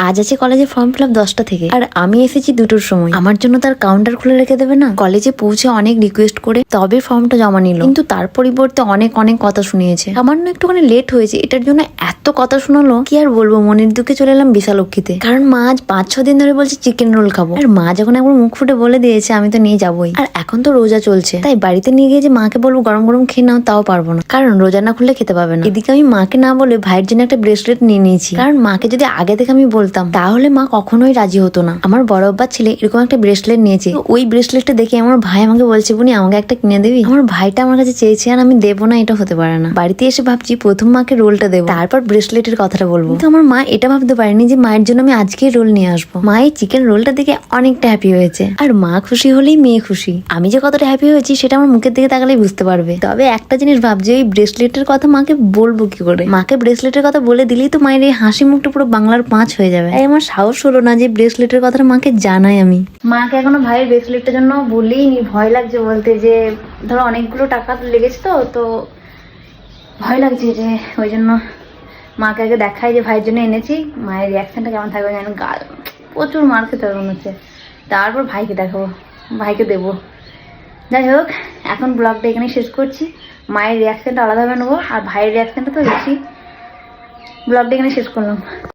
আজ আছে কলেজে ফর্ম ফিল আপ 10টা থেকে, আর আমি এসেছি 2টোর সময়। আমার জন্য তার কাউন্টার খুলে রেখে দেবে না? কলেজে পৌঁছে অনেক রিকোয়েস্ট করে তবে ফর্মটা জমা নিল, কিন্তু তার পরিবর্তে অনেক অনেক কথা শুনিয়েছে। সামান্য একটুখানি লেট হয়েছে, এটার জন্য এত কথা শোনালো, কি আর বলবো। মনের দুঃখে চলে এলাম বিশালক্ষীতে, কারণ মা আজ 5-6 দিন ধরে বলছে চিকেন রোল খাবো। আর মা যখন একবার মুখ ফুটে বলে দিয়েছে আমি তো নিয়ে যাবোই। আর এখন তো রোজা চলছে, তাই বাড়িতে নিয়ে গিয়ে যে মাকে বলবো গরম গরম খেয়ে নাও, তাও পারবো না, কারণ রোজা না খুললে খেতে পাবে না। এদিকে আমি মাকে না বলে ভাইয়ের জন্য একটা ব্রেসলেট নিয়ে নিয়েছি, কারণ মাকে যদি আগে থেকে আমি বলতাম তাহলে মা কখনোই রাজি হতো না। আমার বড় আব্বার ছেলে এরকম একটা ব্রেসলেট নিয়েছে, ওই ব্রেসলেটটা দেখে আমার ভাই আমাকে বলছে বুনি আমাকে একটা কিনে দিবি। আমার ভাইটা আমার কাছে চেয়েছে আর আমি দেবো না, এটা হতে পারে না। বাড়িতে এসে ভাবছি প্রথম মাকে রোলটা দেবো, তারপর ব্রেসলেটের কথাটা বলবো। কিন্তু আমার মা এটা ভাবতে পারেনি যে মায়ের জন্য আমি আজকেই রোল নিয়ে আসবো। মা এই চিকেন রোলটা দেখে অনেকটা হ্যাপি হয়েছে, আর মা খুশি হলেই মেয়ে খুশি। আমি যে কতটা হ্যাপি হয়েছি সেটা আমার মুখের দিকে তাকালেই বুঝতে পারবে। তবে একটা জিনিস ভাবছি, ওই ব্রেসলেটের কথা মাকে বলবো কি করে? মাকে ব্রেসলেটের কথা বলে দিলেই তো মায়ের এই হাসি মুখটা পুরো বাংলার 5 হয়ে যাবে। তাই আমার সাহস হলো না যে ব্রেসলেটের কথাটা মাকে জানাই। আমি মাকে এখনো ভাইয়ের ব্রেসলেটটার জন্য বলেইনি, ভয় লাগছে বলতে, যে ধরো অনেকগুলো টাকা লেগেছে তো ভয় লাগছে, যে ওই জন্য মাকে আগে দেখাই যে ভাইয়ের জন্য এনেছি। মায়ের রিয়াকশনটা কেমন থাকবে জানি, গাল প্রচুর মার খেতে হবে মনে হচ্ছে। তারপর ভাইকে দেখাবো, ভাইকে দেবো। যাই হোক, এখন ব্লগটা এখানে শেষ করছি। মায়ের রিয়াকশনটা আলাদাভাবে নেবো, আর ভাইয়ের রিয়াকশনটা তো বেশি। ব্লগটা এখানে শেষ করলাম।